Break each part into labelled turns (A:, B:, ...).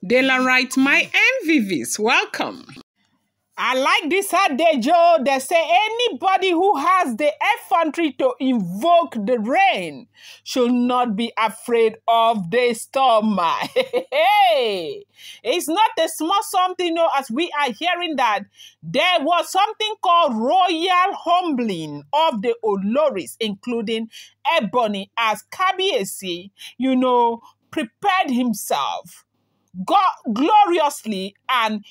A: Dela writes, my MVVs, welcome. I like this Joe. They say anybody who has the effrontery to invoke the rain should not be afraid of the storm. Hey, it's not a small something, as we are hearing that there was something called royal humbling of the Oloris, including Ebony, as Kabiesi, prepared himself gloriously and,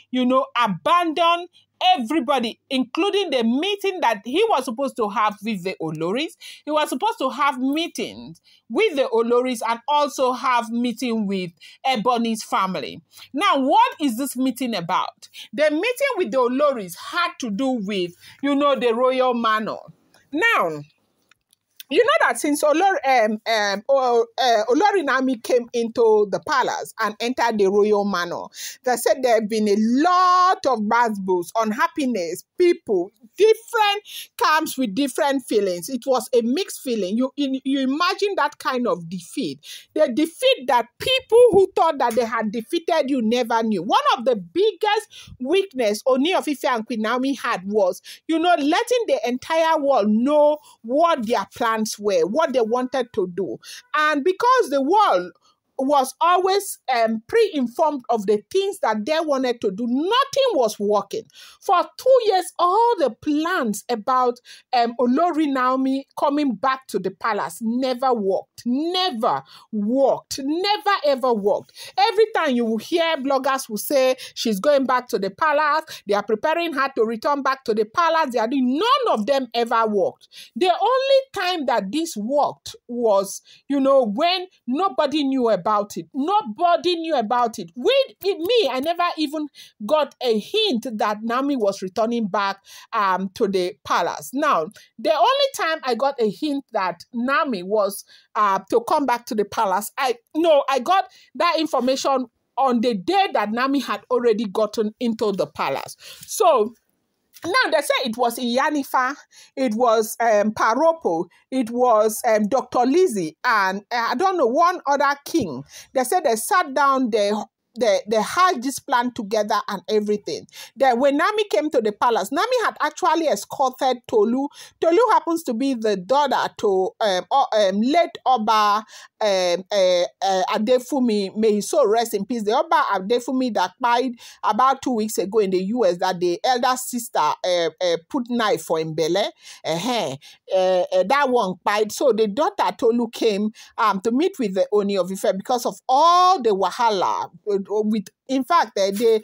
A: abandon everybody, including the meeting that he was supposed to have with the Oloris. He was supposed to have meetings with the Oloris and also have meeting with Ebony's family. Now, what is this meeting about? The meeting with the Oloris had to do with, the royal manor. Now, you know that since Olori Naomi came into the palace and entered the royal manor, they said there have been a lot of bad books, unhappiness, people, different camps with different feelings. It was a mixed feeling. You imagine that kind of defeat. The defeat that people who thought that they had defeated you never knew. One of the biggest weakness Ooni of Ife and Queen Naomi had was, letting the entire world know what their plans were, what they wanted to do. And because the world was always pre-informed of the things that they wanted to do, nothing was working. For 2 years, all the plans about Olori Naomi coming back to the palace never worked. Never worked. Never ever worked. Every time you will hear bloggers will say she's going back to the palace, they are preparing her to return back to the palace, they are doing, none of them ever worked. The only time that this worked was, when nobody knew about it. Nobody knew about it. With me, I never even got a hint that Naomi was returning back to the palace. Now, the only time I got a hint that Naomi was to come back to the palace, I got that information on the day that Naomi had already gotten into the palace. So, now, they say it was Iyanifa, it was Paropo, it was Dr. Lizzie, and I don't know, one other king. They said they sat down, they had this plan together and everything. Then when Naomi came to the palace, Naomi had actually escorted Tolu. Tolu happens to be the daughter to late Oba Adefumi. May he so rest in peace. The Oba Adefumi that died about 2 weeks ago in the US, that the elder sister put knife for him belly. That one died. So the daughter Tolu came to meet with the Ooni of Ife because of all the wahala. In fact, the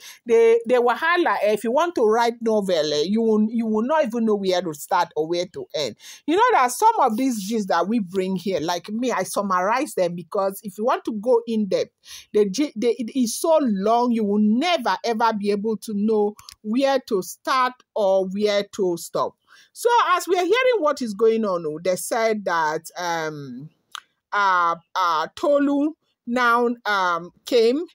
A: wahala, if you want to write novel, you will not even know where to start or where to end. You know that some of these gist that we bring here, like me, I summarize them because if you want to go in depth, it is so long, you will never ever be able to know where to start or where to stop. So as we are hearing what is going on, they said that Tolu now came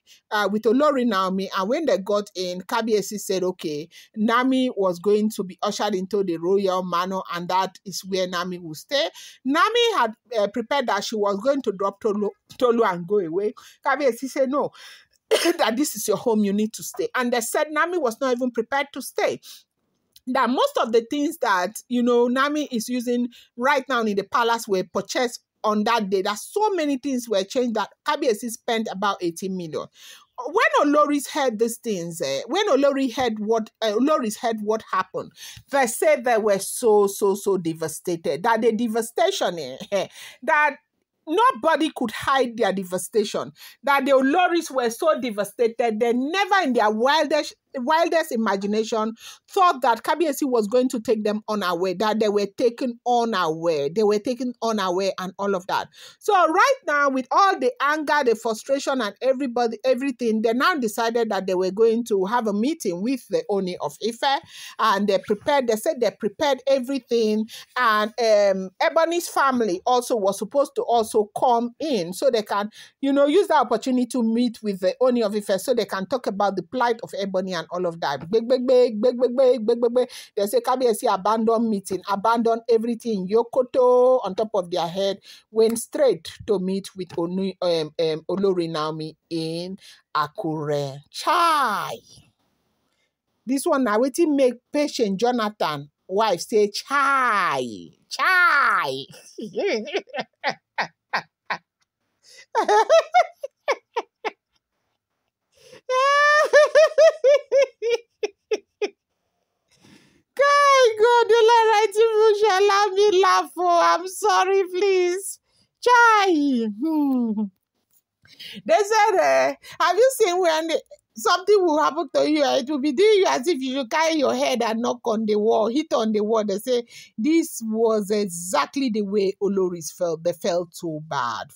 A: with Olori Naomi, and when they got in, Kabiesi said, okay, Naomi was going to be ushered into the royal manor, and that is where Naomi will stay. Naomi had prepared that she was going to drop Tolu and go away. Kabiesi said, no, that this is your home, you need to stay. And they said Naomi was not even prepared to stay. That most of the things that, Naomi is using right now in the palace were purchased on that day. That so many things were changed that Kabiesi spent about 18 million. When Oloris heard these things, when Oloris heard what happened, they said they were so devastated. That the devastation, that nobody could hide their devastation. That the Oloris were so devastated, they never in their wildest imagination thought that Kabiesi was going to take them unaware, that they were taken unaware. They were taken unaware and all of that. So right now, with all the anger, the frustration and everything, they now decided that they were going to have a meeting with the Ooni of Ife, and they said they prepared everything, and Ebony's family also was supposed to also come in so they can, use the opportunity to meet with the Ooni of Ife so they can talk about the plight of Ebony and all of that. Big, big, big, big, big, big, big, big, big. They say Kabiyesi abandon meeting, abandon everything. Yokoto on top of their head, went straight to meet with Olori Naomi in Akure. Chai. This one now, wetin make patient Jonathan wife say chai, chai. God, the writing shall allow me laugh. Oh, I'm sorry, please. Chai. They said, have you seen when something will happen to you? It will be doing you as if you should carry your head and knock on the wall, hit on the wall. They say this was exactly the way Oloris felt. They felt so bad,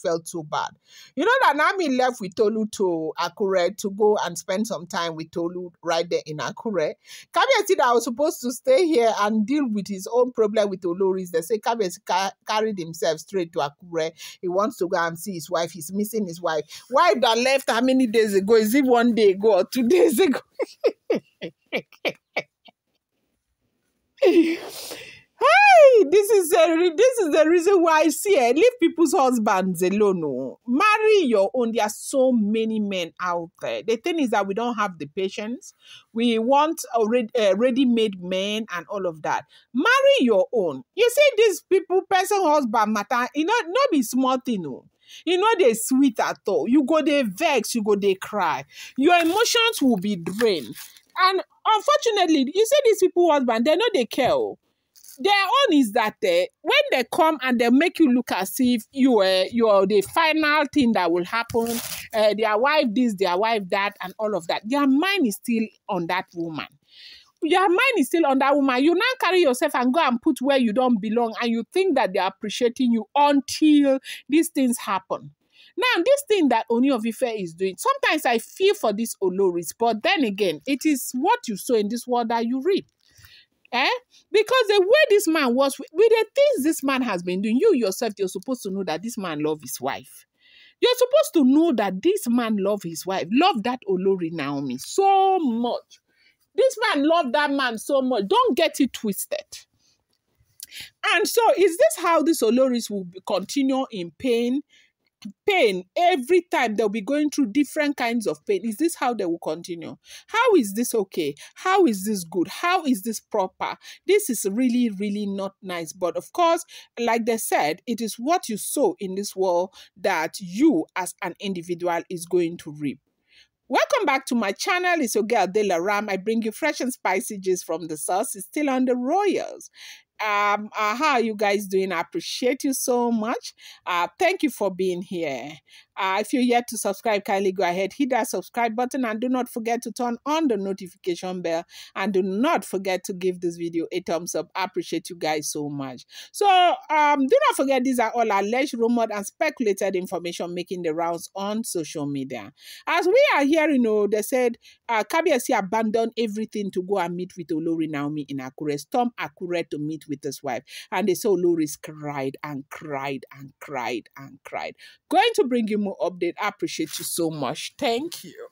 A: You know that Naomi left with Tolu to Akure to go and spend some time with Tolu right there in Akure. Kabiyesi that was supposed to stay here and deal with his own problem with Oloris. They say Kabiyesi carried himself straight to Akure. He wants to go and see his wife. He's missing his wife. Wife that left how many days ago? Is it 1 day ago or 2 days ago? Hey, this is the reason why I see it. Leave people's husbands alone. No. Marry your own. There are so many men out there. The thing is that we don't have the patience. We want ready-made men and all of that. Marry your own. You see, these people, person husband matter. Not be small thing. No. They sweet at all. You go they vex, you go they cry. Your emotions will be drained. And unfortunately, you see these people husband, they know they care. Their own is that when they come and they make you look as if you are the final thing that will happen, their wife this, their wife that, and all of that. Their mind is still on that woman. Your mind is still on that woman. You now carry yourself and go and put where you don't belong, and you think that they're appreciating you until these things happen. Now, this thing that Ooni of Ife is doing, sometimes I feel for this Oloris, but then again, it is what you sow in this world that you reap. Because the way this man was, with the things this man has been doing, you yourself, you're supposed to know that this man loves his wife. You're supposed to know that this man loves his wife, love that Olori Naomi so much. This man loved that man so much. Don't get it twisted. And so, is this how this Oloris will continue in pain? Every time they'll be going through different kinds of pain. Is this how they will continue? How is this okay? How is this good? How is this proper? This is really, really not nice. But of course, like they said, it is what you sow in this world that you as an individual is going to reap. Welcome back to my channel. It's your girl Dela Ram. I bring you fresh and spicy gist from the source. It's still on the Royals. How are you guys doing? I appreciate you so much. Thank you for being here. If you're yet to subscribe, kindly go ahead, hit that subscribe button, and do not forget to turn on the notification bell, and do not forget to give this video a thumbs up. I appreciate you guys so much. So do not forget, these are all alleged, rumored, and speculated information making the rounds on social media. As we are here, they said Kabiyesi abandoned everything to go and meet with Olori Naomi in Akure, storm Akure to meet with his wife, and they saw Oloris cried and cried and cried and cried. Going to bring you more update. I appreciate you so much. Thank you.